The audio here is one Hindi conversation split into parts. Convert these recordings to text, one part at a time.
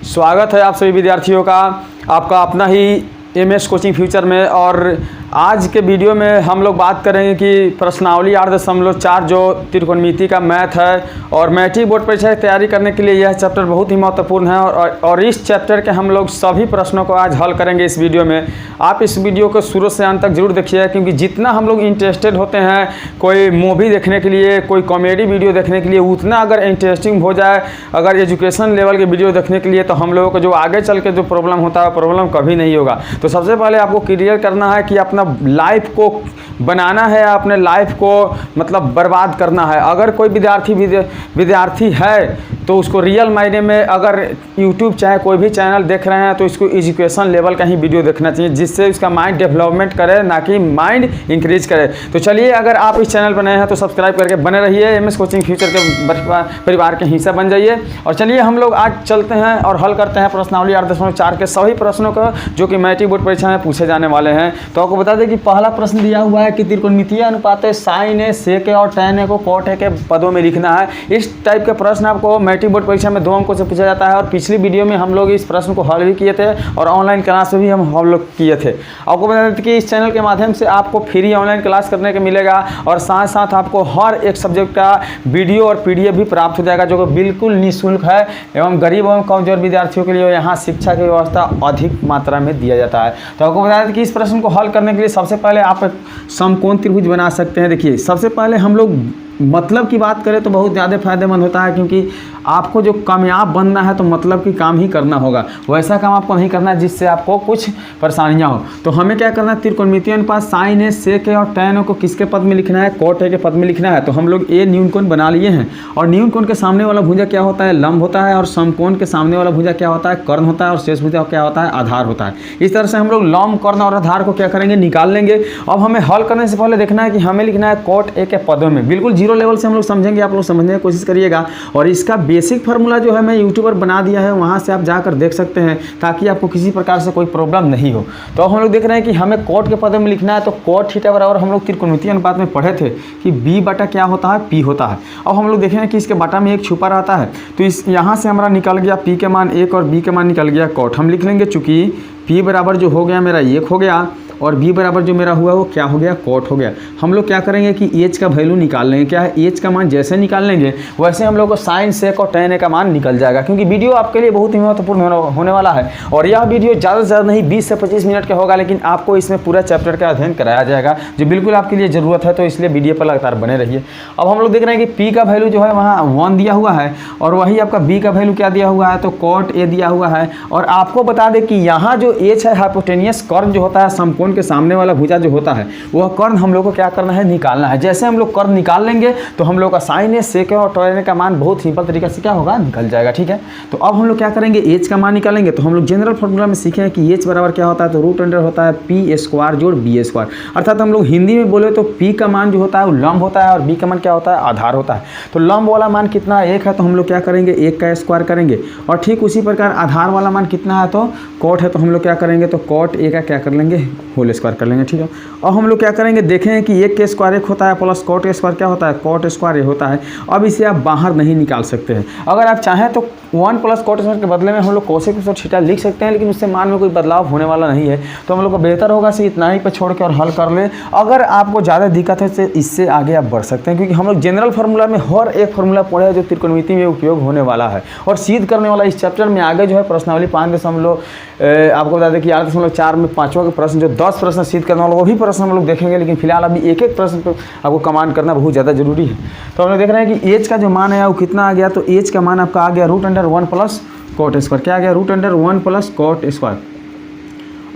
स्वागत है आप सभी विद्यार्थियों का आपका अपना ही एमएस कोचिंग फ्यूचर में। और आज के वीडियो में हम लोग बात करेंगे कि प्रश्नावली 8.4 जो त्रिकोणमिति का मैथ है और मैट्रिक बोर्ड परीक्षा की तैयारी करने के लिए यह चैप्टर बहुत ही महत्वपूर्ण है। और इस चैप्टर के हम लोग सभी प्रश्नों को आज हल करेंगे इस वीडियो में। आप इस वीडियो को शुरू से अंत तक जरूर देखिए, क्योंकि जितना हम लोग इंटरेस्टेड होते हैं कोई मूवी देखने के लिए, कोई कॉमेडी वीडियो देखने के लिए, उतना अगर इंटरेस्टिंग हो जाए अगर एजुकेशन लेवल के वीडियो देखने के लिए, तो हम लोगों को जो आगे चल के जो प्रॉब्लम होता है प्रॉब्लम कभी नहीं होगा। तो सबसे पहले आपको क्लियर करना है कि अपना लाइफ को बनाना है, अपने लाइफ को मतलब बर्बाद करना है। अगर कोई विद्यार्थी है तो उसको रियल मायने में अगर यूट्यूब चाहे कोई भी चैनल देख रहे हैं तो इसको एजुकेशन लेवल का ही वीडियो देखना चाहिए, जिससे उसका माइंड डेवलपमेंट करे, ना कि माइंड इंक्रीज करे। तो चलिए, अगर आप इस चैनल पर नए हैं तो सब्सक्राइब करके बने रहिए, एमएस कोचिंग फ्यूचर के परिवार के हिस्सा बन जाइए। और चलिए हम लोग आज चलते हैं और हल करते हैं प्रश्नावली 8.4 के सभी प्रश्नों का जो कि मैट्रिक बोर्ड परीक्षा में पूछे जाने वाले हैं। तो आपको बता दें कि पहला प्रश्न दिया हुआ है कि त्रिकोणमितीय अनुपात साइन ए, सेक ए और टैन ए को कॉट ए के पदों में लिखना है। इस टाइप के प्रश्न आपको मैट्रिक बोर्ड परीक्षा में 2 अंकों से पूछा जाता है। और पिछली वीडियो में हम लोग इस प्रश्न को हल भी किए थे और ऑनलाइन क्लास में भी हम लोग किए थे। आपको बता दें कि इस चैनल के माध्यम से आपको फ्री ऑनलाइन क्लास करने को मिलेगा और साथ साथ आपको हर एक सब्जेक्ट का वीडियो और पीडीएफ भी प्राप्त हो जाएगा, जो कि बिल्कुल निःशुल्क है। एवं गरीब एवं कमजोर विद्यार्थियों के लिए यहाँ शिक्षा की व्यवस्था अधिक मात्रा में दिया जाता है। तो आपको बता दें कि इस प्रश्न को हल करने के लिए सबसे पहले आप समकोण त्रिभुज बना सकते हैं। देखिए, सबसे पहले हम लोग मतलब की बात करें तो बहुत ज़्यादा फायदेमंद होता है, क्योंकि आपको जो कामयाब बनना है तो मतलब की काम ही करना होगा। वैसा काम आपको नहीं करना है जिससे आपको कुछ परेशानियां हो। तो हमें क्या करना है, त्रिकोणमितीय अनुपात साइन ए, सेक ए और टैन ए को किसके पद में लिखना है, कॉट ए के पद में लिखना है। तो हम लोग ए न्यून कोण बना लिए हैं। और न्यून कोण के सामने वाला भुजा क्या होता है, लंब होता है। और समकोण के सामने वाला भुजा क्या होता है, कर्ण होता है। और शेष भुजा क्या होता है, आधार होता है। इस तरह से हम लोग लंब, कर्ण और आधार को क्या करेंगे, निकाल लेंगे। अब हमें हल करने से पहले देखना है कि हमें लिखना है कॉट ए के पदों में। बिल्कुल जीरो लेवल से हम लोग समझेंगे, आप लोग समझने की कोशिश करिएगा। और इसका बेसिक फार्मूला जो है मैं यूट्यूब पर बना दिया है, वहाँ से आप जाकर देख सकते हैं, ताकि आपको किसी प्रकार से कोई प्रॉब्लम नहीं हो। तो अब हम लोग देख रहे हैं कि हमें कॉट के पद में लिखना है। तो कॉट थीटा बराबर हम लोग त्रिकोणमितीय अनुपात में पढ़े थे कि बी बटा क्या होता है, पी होता है। अब हम लोग देखेंगे कि इसके बटा में एक छुपा रहता है। तो इस यहाँ से हमारा निकल गया पी के मान 1 और बी के मान निकल गया कॉट। हम लिख लेंगे, चूँकि पी बराबर जो हो गया मेरा 1 हो गया और बी बराबर जो मेरा हुआ वो क्या हो गया, कॉट हो गया। हम लोग क्या करेंगे कि एच का वैल्यू निकाल लेंगे। क्या है, एच का मान जैसे निकाल लेंगे वैसे हम लोग को साइन, सेक और टैन ए का मान निकल जाएगा। क्योंकि वीडियो आपके लिए बहुत ही महत्वपूर्ण होने वाला है। और यह वीडियो ज़्यादा से ज़्यादा नहीं 20 से 25 मिनट का होगा, लेकिन आपको इसमें पूरा चैप्टर का अध्ययन कराया जाएगा, जो बिल्कुल आपके लिए ज़रूरत है। तो इसलिए वीडियो पर लगातार बने रहिए। अब हम लोग देख रहे हैं कि पी का वैल्यू जो है वहाँ 1 दिया हुआ है और वही आपका बी का वैल्यू क्या दिया हुआ है, तो कॉट ए दिया हुआ है। और आपको बता दें कि यहाँ जो एच है, हाइपोटेनियस कर्ण जो होता है, समकोण के सामने वाला भुजा जो होता है, वह कर्ण हम लोग को क्या करना है, निकालना है। जैसे हम लोग कर्ण निकाल लेंगे तो हम लोग का साइन ए, सेक और टैन ए का मान बहुत सिंपल तरीके से क्या होगा, निकल जाएगा। ठीक है, तो अब हम लोग क्या करेंगे, एच का मान निकालेंगे। तो हम लोग जनरल फॉर्मूला में सीखे हैं कि एच बराबर क्या होता है, तो रूट अंडर होता है पी स्क्वायर जोड़ बी स्क्वायर। अर्थात हम लोग हिंदी में बोले तो पी का मान जो होता है वो लंब होता है और बी का मान क्या होता है, आधार होता है। तो लंब वाला मान कितना है, 1 है, तो हम लोग क्या करेंगे, 1 का स्क्वायर करेंगे। और ठीक उसी प्रकार आधार वाला मान कितना है, तो कॉट है, तो हम लोग क्या करेंगे, तो कॉट ए का क्या कर लेंगे, होल स्क्वायर कर लेंगे। ठीक है, और हम लोग क्या करेंगे, देखें कि 1 के स्क्वायर 1 होता है प्लस कॉट स्क्वायर क्या होता है, कॉट स्क्वायर ए होता है। अब इसे आप बाहर नहीं निकाल सकते हैं। अगर आप चाहें तो 1 प्लस कॉट स्क्वायर के बदले में हम लोग कोसेक प्लस थीटा लिख सकते हैं, लेकिन उससे मान में कोई बदलाव होने वाला नहीं है। तो हम लोग को बेहतर होगा से इतना ही पे छोड़ के और हल कर लें। अगर आपको ज़्यादा दिक्कत है तो इससे आगे आप बढ़ सकते हैं, क्योंकि हम लोग जनरल फार्मूला में हर एक फार्मूला पढ़े जो त्रिकोणमिति में उपयोग होने वाला है और सिद्ध करने वाला इस चैप्टर में। आगे जो है प्रश्नावली 5 आपको बता दें कि 8.4 में 5वां प्रश्न जो 10 प्रश्न सिद्ध करने वाला वो भी प्रश्न हम लोग देखेंगे, लेकिन फिलहाल अभी एक प्रश्न पर आपको कमांड करना बहुत ज़्यादा जरूरी है। तो हम लोग देख रहे हैं कि एच का जो मान है वो कितना आ गया, तो एच का मान आपका आ गया root under 1 plus cot square. क्या आ गया, root under 1 plus cot square.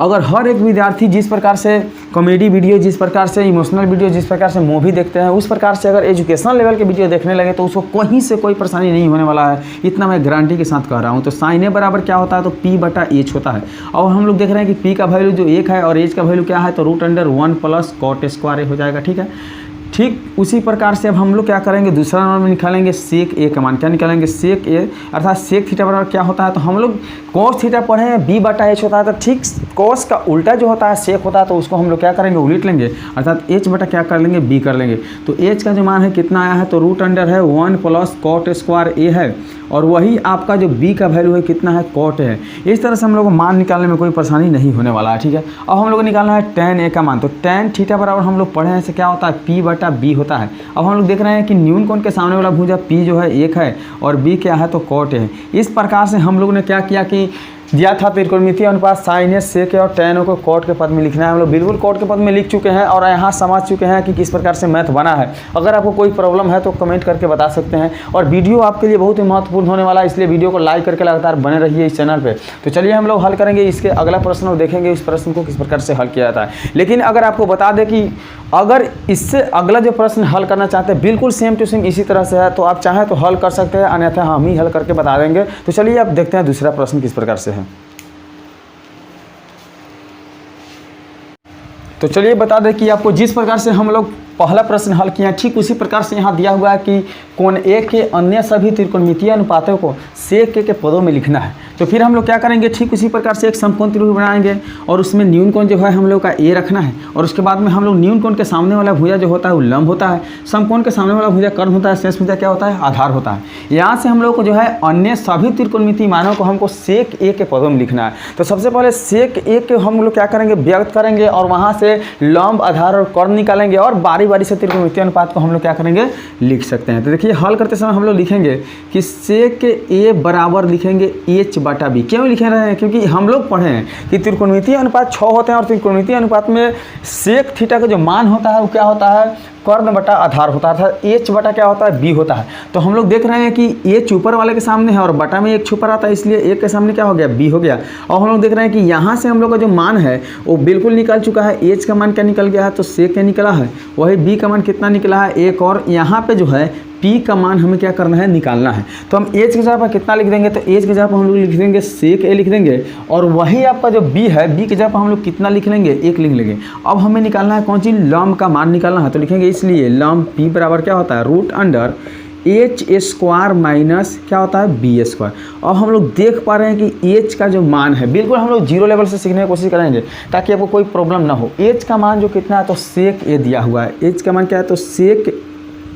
अगर हर एक विद्यार्थी जिस प्रकार से कॉमेडी वीडियो, जिस प्रकार से इमोशनल वीडियो, जिस प्रकार से मूवी देखते हैं, उस प्रकार से अगर एजुकेशनल लेवल के वीडियो देखने लगे तो उसको कहीं से कोई परेशानी नहीं होने वाला है, इतना मैं गारंटी के साथ कह रहा हूँ। तो साइन ए बराबर क्या होता है, तो पी बटा एच होता है। और हम लोग देख रहे हैं कि पी का वैल्यू जो 1 है और एच का वैल्यू क्या है, तो root under 1 plus cot square हो जाएगा। ठीक है, ठीक उसी प्रकार से अब हम लोग क्या करेंगे, दूसरा नंबर में निकालेंगे सेक ए का मान। क्या निकालेंगे, सेक ए, अर्थात सेक थीटा बराबर क्या होता है, तो हम लोग कोस थीटा पढ़े हैं बी बटा एच होता है, तो ठीक कोस का उल्टा जो होता है सेक होता है, तो उसको हम लोग क्या करेंगे, उलट लेंगे, अर्थात एच बटा क्या कर लेंगे, बी कर लेंगे। तो एच का जो मान है कितना आया है, तो रूट अंडर है 1 प्लस कॉट स्क्वायर ए है, और वही आपका जो बी का वैल्यू है कितना है, कॉट है। इस तरह से हम लोग को मान निकालने में कोई परेशानी नहीं होने वाला है, ठीक है। अब हम लोग को निकालना है tan ए का मान। तो tan थीटा बराबर हम लोग पढ़े हैं से क्या होता है, p बटा b होता है। अब हम लोग देख रहे हैं कि न्यून कोण के सामने वाला भुजा p जो है 1 है और b क्या है, तो कॉट है। इस प्रकार से हम लोग ने क्या किया कि दिया था त्रिकोणमितीय अनुपात साइन ए सेक और tan को कॉट के पद में लिखना है। हम लोग बिल्कुल कॉट के पद में लिख चुके हैं और यहाँ समझ चुके हैं कि किस प्रकार से मैथ बना है। अगर आपको कोई प्रॉब्लम है तो कमेंट करके बता सकते हैं, और वीडियो आपके लिए बहुत ही महत्वपूर्ण होने वाला है, इसलिए वीडियो को लाइक करके लगातार बने रहिए इस चैनल पे। तो चलिए हम लोग हल करेंगे इसके अगला प्रश्न और देखेंगे इस प्रश्न को किस प्रकार से हल किया जाता है। लेकिन अगर आपको बता दें कि अगर इससे अगला जो प्रश्न हल करना चाहते हैं बिल्कुल सेम टू सेम इसी तरह से है, तो आप चाहें तो हल कर सकते हैं, अन्यथा हम ही हल करके बता देंगे। तो चलिए अब देखते हैं दूसरा प्रश्न किस प्रकार से है। तो चलिए बता दें कि आपको जिस प्रकार से हम लोग पहला प्रश्न हल किया ठीक उसी प्रकार से यहाँ दिया हुआ है कि कोण ए के अन्य सभी त्रिकोणमितीय अनुपातों को सेक ए के पदों में लिखना है। तो फिर हम लोग क्या करेंगे, ठीक उसी प्रकार से एक समकोण त्रिभुज बनाएंगे और उसमें न्यून कोण जो है हम लोग का ए रखना है, और उसके बाद में हम लोग न्यून कोण के सामने वाला भुजा जो होता है वो लंब होता है, समकोण के सामने वाला भुजा कर्ण होता है, शेष भुजा क्या होता है, आधार होता है। यहाँ से हम लोग को जो है अन्य सभी त्रिकोणमितीय मानों को हमको सेक ए के पदों में लिखना है। तो सबसे पहले सेक ए के हम लोग क्या करेंगे, व्यक्त करेंगे और वहाँ से लंब, आधार और कर्ण निकालेंगे, और बारी बारी से त्रिकोणमितीय अनुपात को हम लोग क्या करेंगे, लिख सकते हैं। तो देखिए हल करते समय हम लोग लिखेंगे कि सेक ए बराबर लिखेंगे एच बटा बी। क्यों लिखे रहे हैं, क्योंकि हम लोग पढ़े हैं कि त्रिकोणमितीय अनुपात 6 होते हैं, और त्रिकोणमितीय अनुपात में सेक थीटा का जो मान होता है वो क्या होता है, कर्ण बटा आधार होता है, अर्थात एच बटा क्या होता है, बी होता है। तो हम लोग देख रहे हैं कि एच ऊपर वाले के सामने है और बटा में एक छुपा रहता है, इसलिए एक के सामने क्या हो गया, बी हो गया। और हम लोग देख रहे हैं कि यहाँ से हम लोग का जो मान है वो बिल्कुल निकल चुका है। एच का मान क्या निकल गया है, तो सेक क्या निकला है, वही बी का मान कितना निकला है, एक, और यहाँ पे जो है P का मान हमें क्या करना है, निकालना है। तो हम एच की जगह पर कितना लिख देंगे, तो एच की जगह पर हम लोग लिख देंगे सेक ए लिख देंगे, और वही आपका जो B है, B की जगह पर हम लोग कितना लिख लेंगे, 1 लिख लेंगे। अब हमें निकालना है कौन सी, लंब का मान निकालना है। तो लिखेंगे इसलिए लंब P बराबर क्या होता है, root under H square minus क्या होता है, बी स्क्वायर। अब हम लोग देख पा रहे हैं कि एच का जो मान है बिल्कुल हम लोग जीरो लेवल से सीखने की कोशिश करेंगे ताकि आपको कोई प्रॉब्लम ना हो। एच का मान जो कितना है, तो सेक ए दिया हुआ है, एच का मान क्या है, तो सेक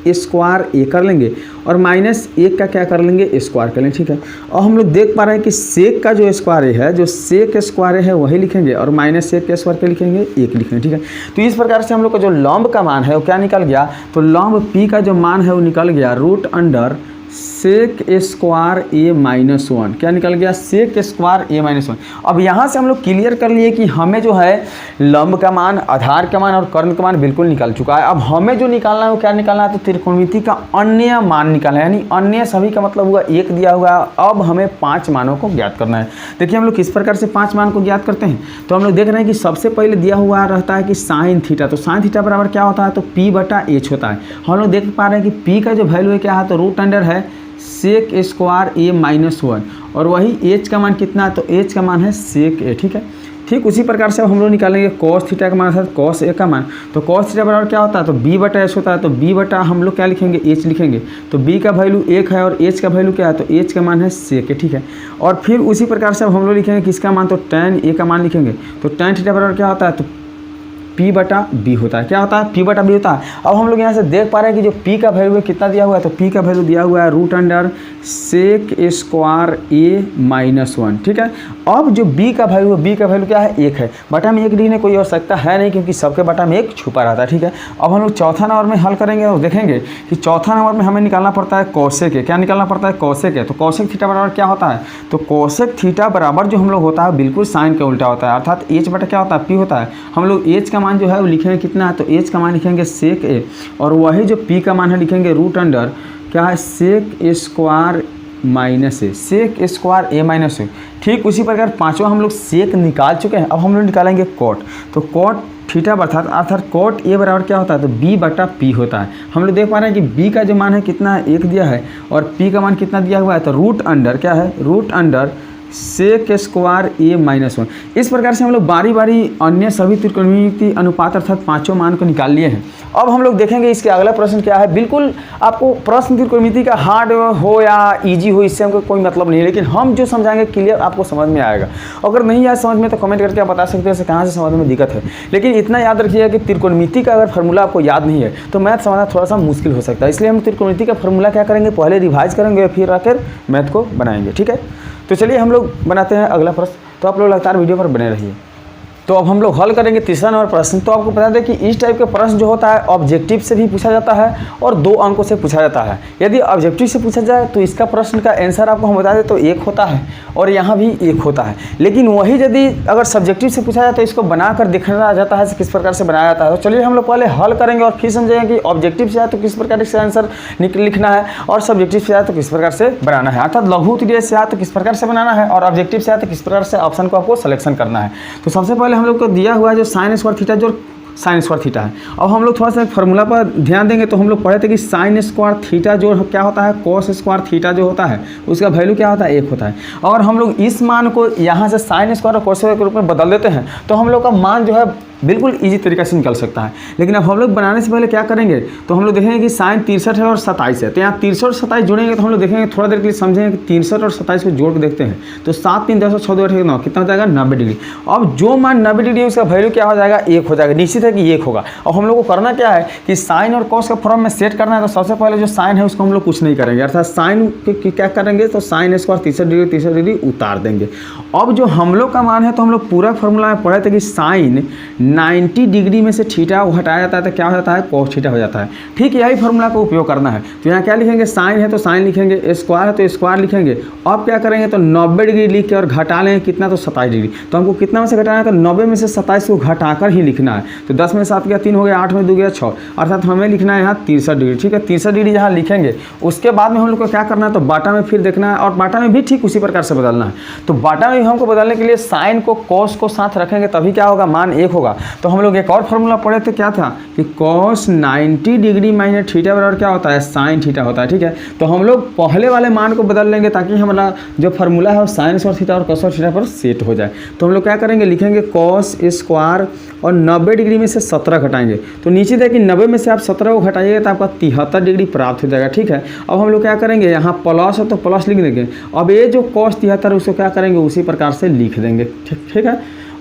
स्क्वायर ए कर लेंगे और माइनस 1 का क्या कर लेंगे, स्क्वायर कर लेंगे, ठीक है। और हम लोग देख पा रहे हैं कि सेक का जो स्क्वायर ए है, जो सेक स्क्वायर ए है वही लिखेंगे, और माइनस 1 के स्क्वायर के लिखेंगे 1 लिखेंगे, ठीक है। तो इस प्रकार से हम लोग का जो लंब का मान है वो क्या निकल गया, तो लंब पी का जो मान है वो निकल गया रूट अंडर सेक स्क्वायर ए माइनस 1। क्या निकल गया, सेक स्क्वायर ए माइनस 1। अब यहाँ से हम लोग क्लियर कर लिए कि हमें जो है लंब का मान, आधार का मान और कर्ण का मान बिल्कुल निकल चुका है। अब हमें जो निकालना है वो क्या निकालना है, तो त्रिकोणमिति का अन्य मान निकालना है, यानी अन्य सभी का मतलब हुआ 1 दिया हुआ है। अब हमें 5 मानों को ज्ञात करना है। देखिए हम लोग किस प्रकार से 5 मान को ज्ञात करते हैं। तो हम लोग देख रहे हैं कि सबसे पहले दिया हुआ रहता है कि साइन थीटा, तो साइन थीटा बराबर क्या होता है, तो P बटा एच होता है। हम लोग देख पा रहे हैं कि P का जो वैल्यू है क्या है, तो रूट अंडर है सेक स्क्वायर ए माइनस 1, और वही एच का मान कितना है, तो एच का मान है सेक ए, ठीक है। ठीक उसी प्रकार से अब हम लोग निकालेंगे कॉस थीटा का मान है कॉस ए का मान। तो कॉस थीटा बराबर क्या होता है, तो बी बटा एच होता है। तो बी बटा हम लोग क्या लिखेंगे, एच लिखेंगे। तो बी का वैल्यू 1 है और एच का वैल्यू क्या है, तो एच का मान है सेक ए, ठीक है। और फिर उसी प्रकार से अब हम लोग लिखेंगे किसका मान, तो tan ए का मान लिखेंगे। तो tan थीटा बराबर क्या होता है, तो P बटा बी होता है। क्या होता है, P बटा बी होता है। अब हम लोग यहाँ से देख पा रहे हैं कि जो P का वैल्यू है कितना दिया हुआ है, तो P का वैल्यू दिया हुआ है रूट अंडर सेक स्क्वायर ए माइनस 1, ठीक है। अब जो B का वैल्यू है, B का वैल्यू क्या है, 1 है। बटा में 1 लिखने कोई आवश्यकता है नहीं, क्योंकि सबके बटा में 1 छुपा रहता है, ठीक है। अब हम लोग चौथा नंबर में हल करेंगे और देखेंगे कि चौथा नंबर में हमें निकालना पड़ता है कॉसेक ए। क्या निकालना पड़ता है, कॉसेक ए। तो कॉसेक थीटा बराबर क्या होता है, तो कॉसेक थीटा बराबर जो हम लोग होता है बिल्कुल साइन का उल्टा होता है, अर्थात एच बटा क्या होता है, P होता है। हम लोग एच का मान जो है वो लिखेंगे कितना है, तो एच का मान लिखेंगे सेक ए, और वही जो P का मान है लिखेंगे रूट अंडर क्या है, सेक स्क्वायर माइनस ए, सेक स्क्वायर ए माइनस ए। ठीक उसी प्रकार पांचवा हम लोग सेक निकाल चुके हैं। अब हम लोग निकालेंगे कॉट। तो कॉट थीटा अर्थात कॉट ए बराबर क्या होता है, तो बी बटा पी होता है। हम लोग देख पा रहे हैं कि बी का जो मान है कितना है, 1 दिया है, और पी का मान कितना दिया हुआ है, तो रूट अंडर क्या है, रूट अंडर सेक स्क्वायर ए माइनस 1। इस प्रकार से हम लोग बारी बारी अन्य सभी त्रिकोणमितीय अनुपात अर्थात पांचों मान को निकाल लिए हैं। अब हम लोग देखेंगे इसके अगला प्रश्न क्या है। बिल्कुल आपको प्रश्न त्रिकोणमिति का हार्ड हो या इजी हो इससे हमको कोई मतलब नहीं है, लेकिन हम जो समझाएंगे क्लियर आपको समझ में आएगा। अगर नहीं आए समझ में तो कमेंट करके आप बता सकते हैं कहाँ से समझ में दिक्कत है। लेकिन इतना याद रखिएगा कि त्रिकोणमिति का अगर फार्मूला आपको याद नहीं है तो मैथ समझना थोड़ा सा मुश्किल हो सकता है। इसलिए हम त्रिकोणमिति का फार्मूला क्या करेंगे, पहले रिवाइज करेंगे फिर आकर मैथ को बनाएंगे। ठीक है, तो चलिए हम लोग बनाते हैं अगला प्रश्न। तो आप लोग लगातार वीडियो पर बने रहिए। तो अब हम लोग हल करेंगे तीसरा नंबर प्रश्न। तो आपको बता दें कि इस टाइप के प्रश्न जो होता है ऑब्जेक्टिव से भी पूछा जाता है और 2 अंकों से पूछा जाता है। यदि ऑब्जेक्टिव से पूछा जाए तो इसका प्रश्न का आंसर आपको हम बता दें तो 1 होता है और यहाँ भी 1 होता है। लेकिन वही यदि अगर सब्जेक्टिव से पूछा जाए तो इसको बनाकर दिखाना जाता है किस प्रकार से बनाया जाता है। तो चलिए हम लोग पहले हल करेंगे और फिर समझेंगे कि ऑब्जेक्टिव से आए तो किस प्रकार से आंसर लिखना है और सब्जेक्टिव से आए तो किस प्रकार से बनाना है, अर्थात लघु त्रिज्यीय से आए तो किस प्रकार से बनाना है और ऑब्जेक्टिव से आए तो किस प्रकार से ऑप्शन को आपको सिलेक्शन करना है। तो सबसे पहले हम लोग को दिया हुआ जो साइन स्क्वायर थीटा जो साइन स्क्वायर थीटा है। अब हम लोग थोड़ा सा फार्मूला पर ध्यान देंगे तो हम लोग पढ़े थे कि साइन स्क्वायर थीटा जो क्या होता है कॉस स्क्वायर थीटा जो होता है उसका वैल्यू क्या होता है 1 होता है। और हम लोग इस मान को यहाँ से साइन स्क्वायर और कॉस स्क्वायर के रूप में बदल देते हैं तो हम लोग का मान जो है बिल्कुल इजी तरीके से निकल सकता है। लेकिन अब हम लोग बनाने से पहले क्या करेंगे तो हम लोग देखेंगे कि साइन 63 है और 27 है। तो यहाँ 63 और 27 जोड़ेंगे तो हम लोग देखेंगे थोड़ा देर के लिए समझेंगे कि 63 और 27 को जोड़ के देखते हैं तो 7 3 10 14 8 9 कितना हो जाएगा 90 डिग्री। अब जो मान 90 डिग्री है उसका वैल्यू क्या हो जाएगा 1 हो जाएगा। निश्चित है कि 1 होगा। अब हम लोग को करना क्या है कि साइन और कॉस का फॉर्म में सेट करना है। तो सबसे पहले जो साइन है उसको हम लोग कुछ नहीं करेंगे, अर्थात साइन क्या करेंगे तो साइन स्क्वायर 63 डिग्री उतार देंगे। अब जो हम लोग का मान है तो हम लोग पूरा फॉर्मूला में पढ़े थे कि साइन 90 डिग्री में से थीटा हटाया जाता है तो क्या हो जाता है कॉस थीटा हो जाता है। ठीक यही फॉर्मूला का उपयोग करना है। तो यहाँ क्या लिखेंगे साइन है तो साइन लिखेंगे, स्क्वायर है तो स्क्वायर लिखेंगे। अब क्या करेंगे तो 90 डिग्री लिख के और घटा लेंगे कितना तो 27 डिग्री। तो हमको कितना में से घटाना है तो 90 में से 27 को घटाकर ही लिखना है। तो 10 में 7 गया 3 हो गया, 8 में 2 गया 6, अर्थात हमें लिखना है यहाँ 63 डिग्री। ठीक है, 63 डिग्री यहाँ लिखेंगे। उसके बाद में हम लोग को क्या करना है तो बाटा में फिर देखना है और बाटा में भी ठीक उसी प्रकार से बदलना है। तो बाटा में हमको बदलने के लिए साइन को कॉस को साथ रखेंगे तभी क्या होगा मान 1 होगा। तो हम लोग एक और फॉर्मूला पढ़े थे क्या था कि cos 90 डिग्री माइनस थीटा बराबर क्या होता है साइन थीटा होता है। ठीक है, तो हम लोग पहले वाले मान को बदल लेंगे ताकि हमारा जो फार्मूला है वो साइन स्क्वायर थीटा और cos थीटा पर सेट हो जाए। तो हम लोग क्या करेंगे लिखेंगे cos स्क्वायर और 90 डिग्री में से 17 घटाएंगे। तो नीचे देखिए 90 में से आप 17 को घटाइएगा तो आपका 73 डिग्री प्राप्त हो जाएगा। ठीक है, अब हम लोग क्या करेंगे यहाँ प्लस है तो प्लस लिख देंगे। अब ये जो cos 73 उसको क्या करेंगे उसी प्रकार से लिख देंगे। ठीक है,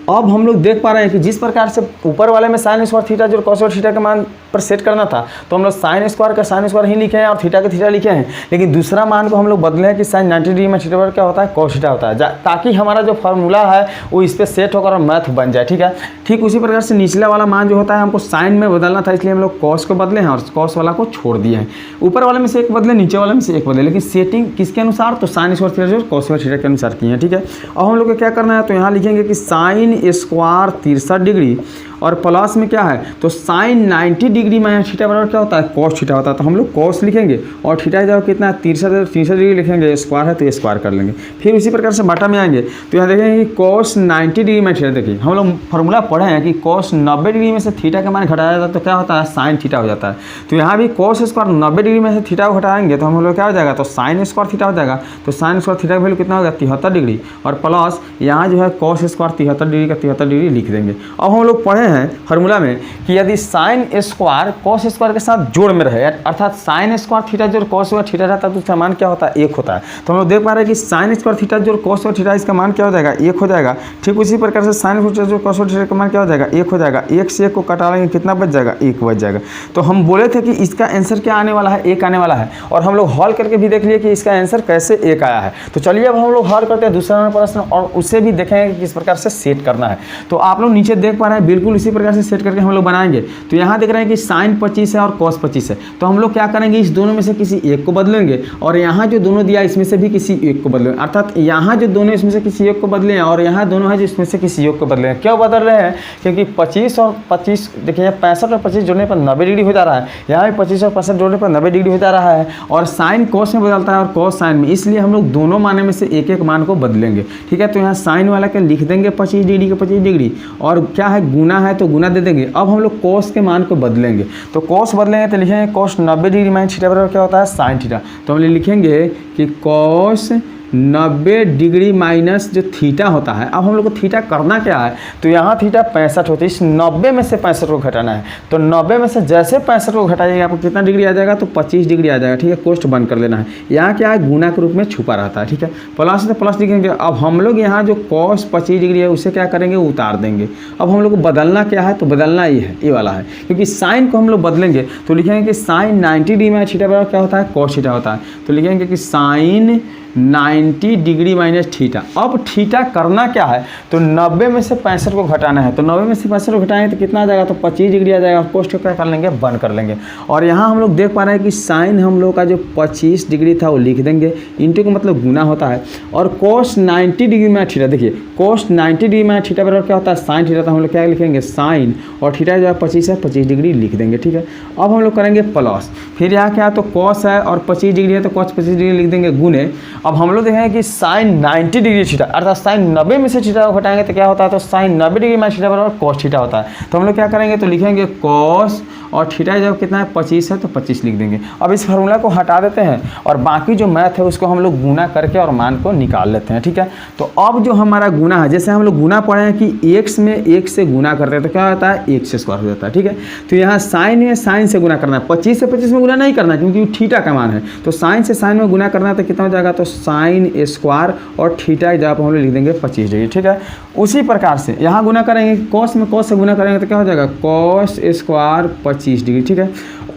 अब हम लोग देख पा रहे हैं कि जिस प्रकार से ऊपर वाले में साइन स्क्वायर थीटा जो कॉस और थीटा के मान पर सेट करना था तो हम लोग साइन स्क्वायर का साइन स्क्वायर ही लिखे हैं और थीटा का थीटा लिखे हैं। लेकिन दूसरा मान को हम लोग बदले हैं कि साइन 90 डिग्री में थीटा पर क्या होता है कॉस थीटा होता है, ताकि हमारा जो फार्मूला है वो इस पर सेट होकर मैथ बन जाए। ठीक है, ठीक उसी प्रकार से निचला वाला मान जो होता है हमको साइन में बदलना था इसलिए हम लोग कॉस को बदले हैं और कॉस वाला को छोड़ दिए हैं। ऊपर वाले में से एक बदले नीचे वाले में से एक बदले, लेकिन सेटिंग किसके अनुसार तो साइन स्क्वायर थीटा जो कॉस थीटा के अनुसार की है। ठीक है, अब हम लोग को क्या करना है तो यहाँ लिखेंगे कि साइन स्क्वायर 63 डिग्री और प्लस में क्या है तो साइन 90 डिग्री माइनस थीटा बराबर क्या होता है कॉस थीटा होता है। तो हम लोग कॉस लिखेंगे और थीटा जब कितना है 63 डिग्री लिखेंगे, स्क्वायर है तो स्क्वायर कर लेंगे। फिर उसी प्रकार से बाटा में आएंगे तो यहाँ देखेंगे कि कॉस 90 डिग्री में थीटा, देखिए हम लोग फार्मूला पढ़े हैं कि कॉस 90 डिग्री में से थीटा का मान घटाया जाता है तो क्या होता है साइन थीटा हो जाता है। तो यहाँ भी कॉस स्क्वायर 90 डिग्री में से थीटा को घटाएंगे तो हम लोग क्या हो जाएगा तो साइन स्क्वायर थीटा हो जाएगा। तो साइन स्क्वायर थीटा का वैल्यू कितना होगा 73 डिग्री और प्लस यहाँ जो है कॉस स्क्वायर 73 डिग्री का 73 डिग्री लिख देंगे। अब हम लोग पढ़े हैं फार्मूला में कि यदि साइन स्क्वायर कॉस स्क्वायर के साथ जोड़ में रहे अर्थात साइन स्क्वायर थीटा जो कॉस स्क्वायर थीटा रहता है तो उसका मान क्या होता है 1 होता है। तो हम लोग देख पा रहे हैं कि साइन स्क्वायर थीटा जो कॉस स्क्वायर थीटा इसका मान क्या हो जाएगा 1 हो जाएगा। ठीक उसी प्रकार से साइन स्क्वायर जो कॉस स्क्वायर थीटा का मान क्या हो जाएगा 1 हो जाएगा। 1 से 1 को कटा लेंगे कितना बच जाएगा 1 बच जाएगा। तो हम बोले थे कि इसका आंसर क्या आने वाला है 1 आने वाला है और हम लोग हल करके भी देख लिए कि इसका आंसर कैसे 1 आया है। तो चलिए अब हम लोग हल करते हैं दूसरा प्रश्न और उसे भी देखेंगे कि किस प्रकार से सेट करना है। तो आप लोग नीचे देख पा रहे हैं बिल्कुल इसी प्रकार से सेट करके हम लोग बनाएंगे। तो यहाँ देख रहे हैं कि साइन 25 है और कॉस 25 है। तो हम लोग क्या करेंगे इस दोनों में से किसी एक को बदलेंगे और यहाँ जो दोनों दिया इसमें से भी किसी एक को बदलेंगे, अर्थात यहाँ जो दोनों इसमें से किसी एक को बदले हैं और यहाँ दोनों है जो इसमें से किसी एक को बदले हैं। क्यों बदल रहे हैं क्योंकि 25 और 25 देखिए 65 और 25 जोड़ने पर 90 डिग्री हो जा रहा है, यहाँ भी 25 और 65 जोड़ने पर 90 डिग्री हो जा रहा है और साइन कॉस में बदलता है और कॉस साइन में, इसलिए हम लोग दोनों माने में से एक एक मान को बदलेंगे। ठीक है, तो यहाँ साइन वाला के लिख देंगे 25 डिग्री का 25 डिग्री और क्या है गुना है तो गुना दे देंगे। अब हम लोग कॉस के मान को बदलेंगे तो कॉस बदलेंगे तो लिखेंगे कॉस 90 डिग्री माइनस थीटा बराबर क्या होता है साइन थीटा। तो हम लिखेंगे कि कॉस 90 डिग्री माइनस जो थीटा होता है। अब हम लोग को थीटा करना क्या है, तो यहाँ थीटा 65 होती है, इस 90 में से 65 को घटाना है। तो 90 में से जैसे 65 को घटाइएगा आपको कितना डिग्री आ जाएगा, तो 25 डिग्री आ जाएगा। ठीक है, कोष्ट बंद कर लेना है। यहाँ क्या है, गुना के रूप में छुपा रहता है। ठीक है, प्लस से प्लस लिखेंगे। अब हम लोग यहाँ जो cos 25 डिग्री है उसे क्या करेंगे, उतार देंगे। अब हम लोग को बदलना क्या है, तो बदलना ये है, ये वाला है, क्योंकि साइन को हम लोग बदलेंगे तो लिखेंगे कि साइन 90 डिग्री में थीटा बराबर क्या होता है, cos थीटा होता है। तो लिखेंगे कि साइन 90 डिग्री माइनस थीटा। अब थीटा करना क्या है, तो 90 में से 65 को घटाना है। तो 90 में से 65 को घटाएंगे तो कितना आ जाएगा, तो 25 डिग्री आ जाएगा। कोष्ट को क्या कर लेंगे, बंद कर लेंगे। और यहाँ हम लोग देख पा रहे हैं कि साइन हम लोग का जो 25 डिग्री था वो लिख देंगे, इंटू का मतलब गुना होता है, और कोस 90 डिग्री में थीटा। देखिए कोस 90 डिग्री में थीटा बराबर क्या होता है, साइन थीटा। तो हम लोग क्या लिखेंगे, साइन और थीटा जो है 25 है, 25 डिग्री लिख देंगे। ठीक है, अब हम लोग करेंगे प्लस, फिर यहाँ क्या है, तो कॉस है और 25 डिग्री है तो कॉस 25 डिग्री लिख देंगे, गुने। अब हम लोग देखेंगे कि साइन 90 डिग्री थीटा, अर्थात साइन 90 में से थीटा को घटाएंगे तो क्या होता है, तो साइन 90 डिग्री में थीटा बराबर कॉस थीटा होता है। तो हम लोग क्या करेंगे, तो लिखेंगे कॉस और थीटा जब कितना है 25 है तो 25 लिख देंगे। अब इस फार्मूला को हटा देते हैं और बाकी जो मैथ है उसको हम लोग गुना करके और मान को निकाल लेते हैं। ठीक है, तो अब जो हमारा गुना है, जैसे हम लोग गुना पढ़े हैं कि x में 1 से गुना करते हैं तो क्या होता है, x स्क्वायर हो जाता है। ठीक है, तो यहाँ साइन में साइन से गुना करना है, 25 से 25 में गुना नहीं करना क्योंकि थीटा का मान है। तो साइन से साइन में गुना करना है तो कितना हो जाएगा, तो साइन स्क्वायर और थीटा जहाँ पर हम लोग लिख देंगे 25 डिग्री। ठीक है, उसी प्रकार से यहाँ गुना करेंगे, कॉस में कॉस से गुना करेंगे तो क्या हो जाएगा, कॉस स्क्वायर 25 डिग्री। ठीक है,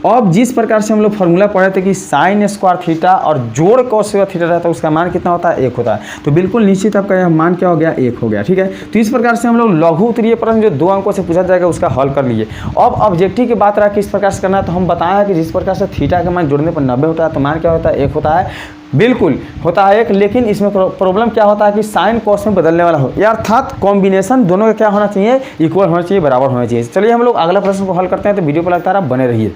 अब जिस प्रकार से हम लोग फार्मूला पढ़े थे कि साइन स्क्वायर थीटा और जोड़ कॉस स्क्वायर थीटा रहता है उसका मान कितना होता है, 1 होता है। तो बिल्कुल निश्चित आपका यह मान क्या हो गया, 1 हो गया। ठीक है, तो इस प्रकार से हम लोग लघु उत्तरीय प्रश्न जो 2 अंकों से पूछा जाएगा उसका हल कर लिए। अब ऑब्जेक्टिव की बात रहा किस प्रकार से करना है, तो हम बताया कि जिस प्रकार से थीटा का मान जोड़ने पर 90 होता है तो मान क्या होता है, 1 होता है। बिल्कुल होता है 1, लेकिन इसमें प्रॉब्लम क्या होता है कि साइन कॉस में बदलने वाला हो, या अर्थात कॉम्बिनेशन दोनों का क्या होना चाहिए, इक्वल होना चाहिए, बराबर होना चाहिए। चलिए हम लोग अगला प्रश्न को हल करते हैं, तो वीडियो पर लगातार आप बने रहिए।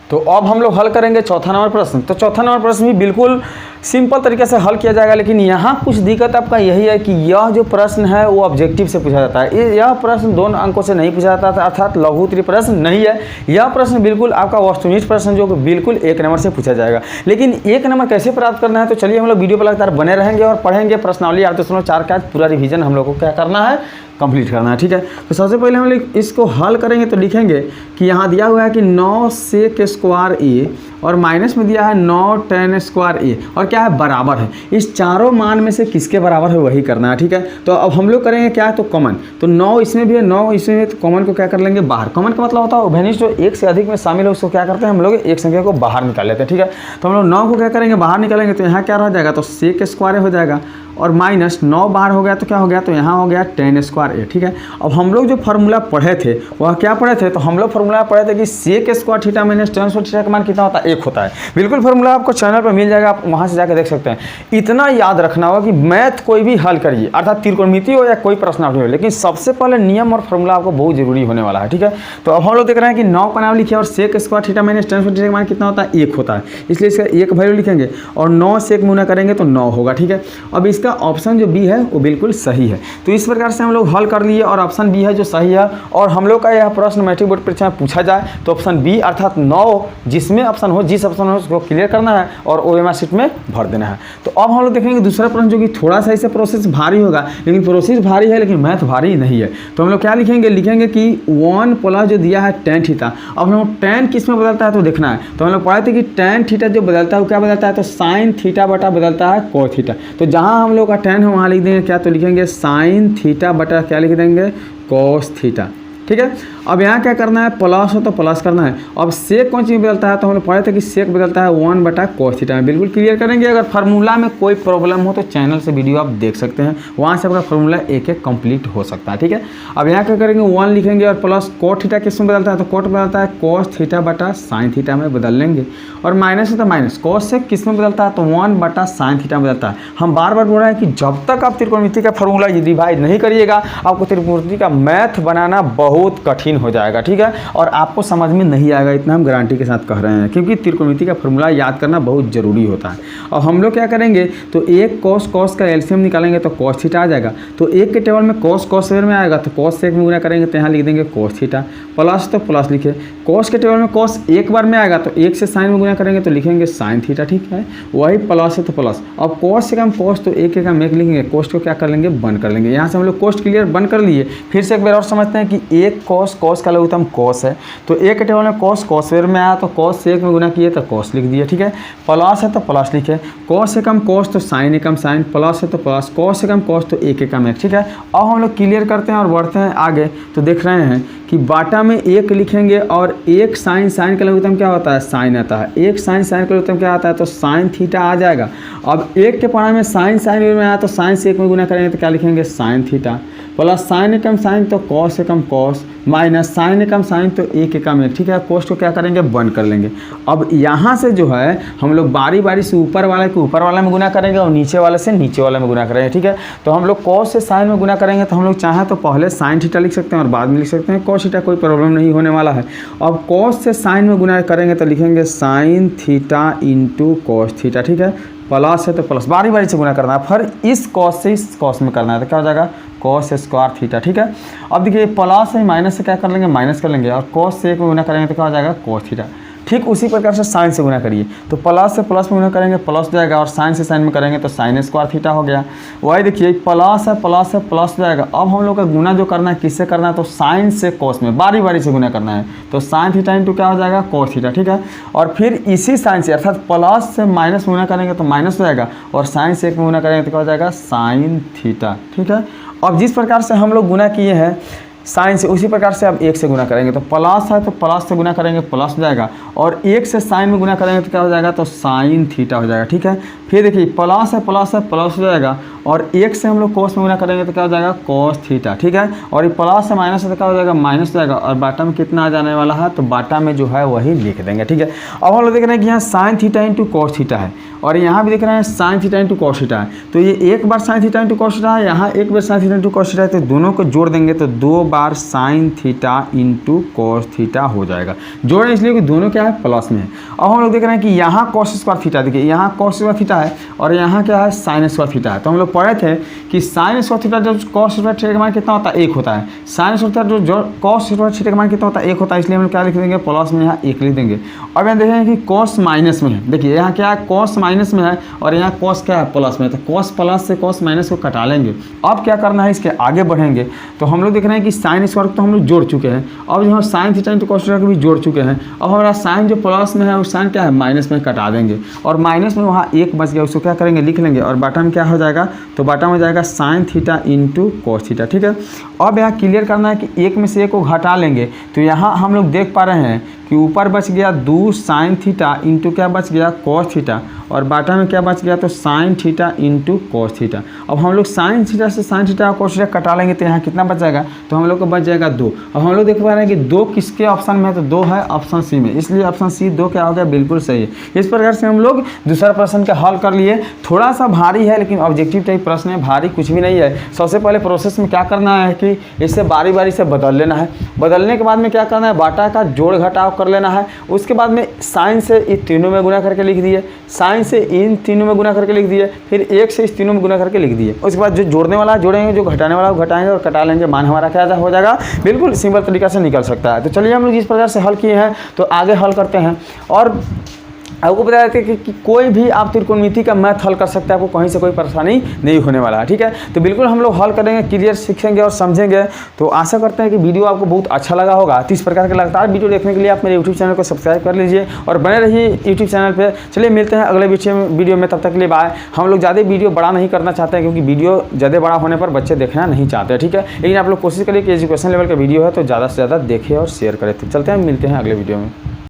तो अब हम लोग हल करेंगे चौथा नंबर प्रश्न। तो चौथा नंबर प्रश्न भी बिल्कुल सिंपल तरीके से हल किया जाएगा, लेकिन यहाँ कुछ दिक्कत आपका यही है कि यह जो प्रश्न है वो ऑब्जेक्टिव से पूछा जाता है। यह प्रश्न 2 अंकों से नहीं पूछा जाता था, अर्थात लघु उत्तरीय प्रश्न नहीं है। यह प्रश्न बिल्कुल आपका वस्तुनिष्ठ प्रश्न जो बिल्कुल 1 नंबर से पूछा जाएगा। लेकिन 1 नंबर कैसे प्राप्त करना है, तो चलिए हम लोग वीडियो पर लगातार बने रहेंगे और पढ़ेंगे प्रश्नावली 8.4 का पूरा रिवीजन हम लोग को क्या करना है, कंप्लीट करना है। ठीक है, तो सबसे पहले हम लोग इसको हल करेंगे तो लिखेंगे कि यहाँ दिया हुआ है कि 9 सेक स्क्वायर ए और माइनस में दिया है 9 tan स्क्वायर ए, और क्या है, बराबर है। इस चारों मान में से किसके बराबर है वही करना है। ठीक है, तो अब हम लोग करेंगे क्या है, तो कॉमन। तो 9 इसमें भी है, 9 इसमें भी है, तो कॉमन को क्या कर लेंगे, बाहर। कॉमन का मतलब होता है उभयनिष्ठ जो 1 से अधिक में शामिल है उसको क्या करते हैं हम लोग, एक संख्या को बाहर निकाल लेते हैं। ठीक है, तो हम लोग 9 को क्या करेंगे, बाहर निकालेंगे। तो यहाँ क्या रह जाएगा, तो सेक स्क्वायर हो जाएगा, और माइनस 9 बाहर हो गया तो क्या हो गया, तो यहाँ हो गया tan स्क्वायर ए। ठीक है, अब हम लोग जो फार्मूला पढ़े थे वह क्या पढ़े थे, तो हम लोग फार्मूला पढ़े थे कि sec square theta minus tan square theta का मान कितना होता है, 1 होता है। बिल्कुल फार्मूला आपको चैनल पर मिल जाएगा, आप वहाँ से जाकर देख सकते हैं। इतना याद रखना होगा कि मैथ कोई भी हल करिए, अर्थात त्रिकोणमिति हो या कोई प्रश्नावली हो, लेकिन सबसे पहले नियम और फार्मूला आपको बहुत जरूरी होने वाला है। ठीक है, तो अब हम लोग देख रहे हैं कि 9 का नाम लिखिए और sec square theta minus tan square theta का मान कितना होता है, 1 होता है, इसलिए इसका 1 वैल्यू लिखेंगे और 9 से 1 गुना करेंगे तो 9 होगा। ठीक है, अब इसका ऑप्शन जो बी है वो बिल्कुल सही है। तो इस प्रकार से हम लोग हल कर लिए और ऑप्शन बी है जो सही है। और हम लोग का यह प्रश्न मैट्रिक बोर्ड परीक्षा में पूछा जाए तो ऑप्शन बी अर्थात 9 जिसमें ऑप्शन हो, जिस ऑप्शन हो उसको क्लियर करना है और ओएमआर शीट में भर देना है। तो अब हम लोग देखेंगे दूसरा प्रश्न जो कि थोड़ा सा इसे प्रोसेस भारी होगा, लेकिन प्रोसेस भारी है लेकिन मैथ भारी नहीं है। तो हम लोग क्या लिखेंगे, लिखेंगे कि 1 प्लस जो दिया है tan थीटा। अब हम लोग tan किस में बदलता है तो देखना है। तो हम लोग पढ़े थे कि tan थीटा जो बदलता है वो क्या बदलता है, तो साइन थीटा बटा बदलता है cos थीटा। तो जहाँ हम लोग का tan है वहाँ लिख देंगे क्या, तो लिखेंगे साइन थीटा बटा क्या लिख देंगे, cos थीटा। ठीक है, अब यहाँ क्या करना है, प्लस हो तो प्लस करना है। अब सेक कौन चीज़ बदलता है, तो हम लोग पढ़े थे कि सेक बदलता है 1 बटा cos थीटा में। बिल्कुल क्लियर करेंगे। अगर फार्मूला में कोई प्रॉब्लम हो तो चैनल से वीडियो आप देख सकते हैं, वहाँ से आपका फार्मूला एक कंप्लीट हो सकता है। ठीक है, अब यहाँ क्या करेंगे, 1 लिखेंगे और प्लस cos थीटा किस में बदलता है, तो cos बदलता है cos थीटा बटा साइन थीटा में बदल लेंगे। और माइनस है तो माइनस, cos से किस में बदलता है, तो 1 बटा साइन थीटा में बदलता है। हम बार बार बोल रहे हैं कि जब तक आप त्रिकोणमिति का फार्मूला रिवाइज नहीं करिएगा आपको त्रिकोणमिति का मैथ बनाना बहुत कठिन हो जाएगा, ठीक है, और आपको समझ में नहीं आएगा, इतना हम गारंटी के साथ कह रहे हैं, क्योंकि त्रिकोणमिति का फॉर्मूला याद करना बहुत ज़रूरी होता है। और हम लोग क्या करेंगे, तो एक कॉस का एलसीएम निकालेंगे तो कॉस थीटा आ जाएगा। तो एक के टेबल में कॉस स्क्वायर में आएगा, तो कॉस से एक में गुना करेंगे तो यहाँ लिख देंगे कॉस थीटा, प्लस तो प्लस लिखे। कॉस के टेबल में कॉस एक बार में आएगा, तो एक से साइन में गुना करेंगे तो लिखेंगे साइन थीटा, ठीक है, वही प्लस है तो प्लस। अब कॉस से कम कॉस, तो एक का एक लिखेंगे, कॉस्ट को क्या कर लेंगे, बंद कर लेंगे। यहाँ से हम लोग कॉस्ट क्लियर बंद कर लिए। फिर से एक बार और समझते हैं कि एक कॉस का लघुत्तम कॉस है, तो एक के टेबल में कॉस स्क्वायर में आया, तो कॉस से एक में गुना किए तो कॉस लिख दिए, ठीक है, प्लस है तो प्लस लिखे। कॉस से कम कॉस तो साइन एकम साइन, प्लस है तो प्लस, कॉस से कम कॉस तो एक एकम एक, ठीक है। अब हम लोग क्लियर करते हैं और बढ़ते हैं आगे। तो देख रहे हैं कि बाटा में एक लिखेंगे और एक साइन का लघुत्तम क्या होता है, साइन आता है। एक साइन का लघुत्तम क्या आता है, तो साइन थीटा आ जाएगा। अब एक के पढ़ा में साइन में आया, तो साइन से एक में गुना करेंगे तो क्या लिखेंगे, साइन थीटा, प्लस साइन एकम साइन तो कॉस एकम कॉस, माइनस साइन एकम साइन तो एक एकम एक, ठीक है। कॉस्ट को क्या करेंगे, बंद कर लेंगे। अब यहाँ से जो है हम लोग बारी बारी से ऊपर वाले को ऊपर वाला में गुना करेंगे और नीचे वाले से नीचे वाले में गुना करेंगे, ठीक है। तो हम लोग कॉस से साइन में गुना करेंगे, तो हम लोग चाहें तो पहले साइन थीटा लिख सकते हैं और बाद में लिख सकते हैं कॉस थीटा, कोई प्रॉब्लम नहीं होने वाला है। अब कॉस से साइन में गुना करेंगे तो लिखेंगे sign theta into cos theta, ठीक है, प्लस है तो प्लस, बारी बारी से गुना करना है। फिर इस कॉस से इस कॉस में करना है, तो क्या हो जाएगा, कॉस स्क्वायर थीटा, ठीक है। अब देखिए प्लस है माइनस से क्या कर लेंगे, माइनस कर लेंगे, और कॉस से एक में गुना करेंगे तो क्या हो जाएगा, कॉस थीटा। ठीक उसी प्रकार से साइन से गुना करिए, तो प्लस से प्लस में गुना करेंगे प्लस जाएगा, और साइन से साइन में करेंगे तो साइन स्क्वायर थीटा हो गया। वही देखिए प्लस है प्लस जाएगा। अब हम लोग का गुना जो करना है किससे करना है, तो साइन से कॉस में बारी बारी से गुना करना है, तो साइन थीटा इंटू क्या हो जाएगा, कॉस थीटा, ठीक है। और फिर इसी साइन से अर्थात प्लस से माइनस में गुना करेंगे तो माइनस हो जाएगा, और साइन से एक में गुना करेंगे तो क्या हो जाएगा, साइन थीटा, ठीक है। अब जिस प्रकार से हम लोग गुना किए हैं साइन से, उसी प्रकार से अब एक से गुना करेंगे, तो प्लस है तो प्लस से गुना करेंगे प्लस हो जाएगा, और एक से साइन में गुना करेंगे तो क्या हो जाएगा, तो साइन थीटा हो जाएगा, ठीक है। फिर देखिए प्लस है प्लस हो जाएगा, और एक से हम लोग कोस में गुना करेंगे तो क्या हो जाएगा, कोस थीटा, ठीक है। और ये प्लस से माइनस है तो क्या हो जाएगा, माइनस हो जाएगा, और बाटा में कितना आ जाने वाला है, तो बाटा में जो है वही लिख देंगे, ठीक है। अब हम लोग देख रहे हैं कि यहाँ sine theta into cos theta है, और यहाँ भी देख रहे हैं sine theta into cos theta है, तो ये एक बार sine theta into cos theta है, यहाँ एक बार sine theta into cos theta है, तो दोनों को जोड़ देंगे तो दो बार sine theta into cos theta हो जाएगा। जोड़ें इसलिए कि दोनों क्या है, प्लस में है। अब हम लोग देख रहे हैं कि यहाँ कॉस स्क्वायर थीटा, देखिए यहाँ कॉस स्क्वायर थीटा है और यहाँ क्या है, साइन स्क्वायर थीटा है। तो हम लोग पढ़े थे कि साइन स्क्वायर थीटा जब कॉस स्क्वायर थीटा का मान कितना होता है, एक होता है। साइन स्क्वायर थीटा जो कॉस स्क्वायर थीटा का मान कितना होता है, एक होता है, इसलिए हम लोग क्या लिख देंगे, प्लस में यहाँ एक लिख देंगे। अब यहाँ देखेंगे कि कॉस माइनस में है, देखिए यहाँ क्या है, कॉस माइनस में है, और यहाँ कॉस क्या है, प्लस में है, तो कॉस प्लस से कॉस माइनस को कटा लेंगे। अब क्या करना है, इसके आगे बढ़ेंगे तो हम लोग देख रहे हैं कि साइन स्क्वायर तो हम लोग जोड़ चुके हैं, अब जो sign theta into cos theta को भी जोड़ चुके हैं। अब हमारा साइन जो प्लस में है वो साइन क्या है, माइनस में कटा देंगे, और माइनस में वहाँ एक बच गया, उसको क्या करेंगे, लिख लेंगे, और बाटा में क्या हो जाएगा, तो बाटा में जाएगा sign theta into cos theta, ठीक है। अब यहाँ क्लियर करना है कि एक में से एक को घटा लेंगे, तो यहाँ हम लोग देख पा रहे हैं कि ऊपर बच गया 2 साइन थीटा इंटू क्या बच गया, कॉस थीटा, और बाटा में क्या बच गया, तो sign theta into cos theta. अब हम लोग साइन थीटा से साइन थीटा और कॉस थीटा कटा लेंगे, तो यहाँ कितना बच जाएगा, तो हम लोग को बच जाएगा 2। अब हम लोग देख पा रहे हैं कि 2 किसके ऑप्शन में है, तो 2 है ऑप्शन सी में, इसलिए ऑप्शन सी 2 क्या हो गया, बिल्कुल सही है। इस प्रकार से हम लोग दूसरा प्रश्न का हल कर लिए। थोड़ा सा भारी है लेकिन ऑब्जेक्टिव टाइप प्रश्न है, भारी कुछ भी नहीं है। सबसे पहले प्रोसेस में क्या करना है कि इसे बारी बारी से बदल लेना है, बदलने के बाद में क्या करना है, बाटा का जोड़ घटाव कर लेना है। उसके बाद में साइन से इन तीनों में गुना करके लिख दिए, साइन से इन तीनों में गुना करके लिख दिए, फिर एक से इस तीनों में गुना करके लिख दिए। उसके बाद जो जोड़ने वाला जोड़ेंगे, जो घटाने वाला घटाएंगे और कटा लेंगे, मान हमारा क्या हो जाएगा, बिल्कुल सिंपल तरीका से निकल सकता है। तो चलिए हम लोग इस प्रकार से हल किए हैं, तो आगे हल करते हैं। और आपको बता देते हैं कि कोई भी आप त्रिकोणमिति का मैथ हल कर सकते हैं, आपको कहीं से कोई परेशानी नहीं होने वाला है, ठीक है। तो बिल्कुल हम लोग हल करेंगे, क्लियर सीखेंगे और समझेंगे। तो आशा करते हैं कि वीडियो आपको बहुत अच्छा लगा होगा। तो इस प्रकार के लगातार वीडियो देखने के लिए आप मेरे यूट्यूब चैनल को सब्सक्राइब कर लीजिए और बने रहिए यूट्यूब चैनल पर। चलिए मिलते हैं अगले वीडियो में, तब तक के लिए बाय। हम लोग ज़्यादा वीडियो बड़ा नहीं करना चाहते हैं, क्योंकि वीडियो ज़्यादा बड़ा होने पर बच्चे देखना नहीं चाहते, ठीक है। लेकिन आप लोग कोशिश करिए कि एजुकेशन लेवल का वीडियो है तो ज़्यादा से ज़्यादा देखें और शेयर करें। तो चलते हैं, मिलते हैं अगले वीडियो में।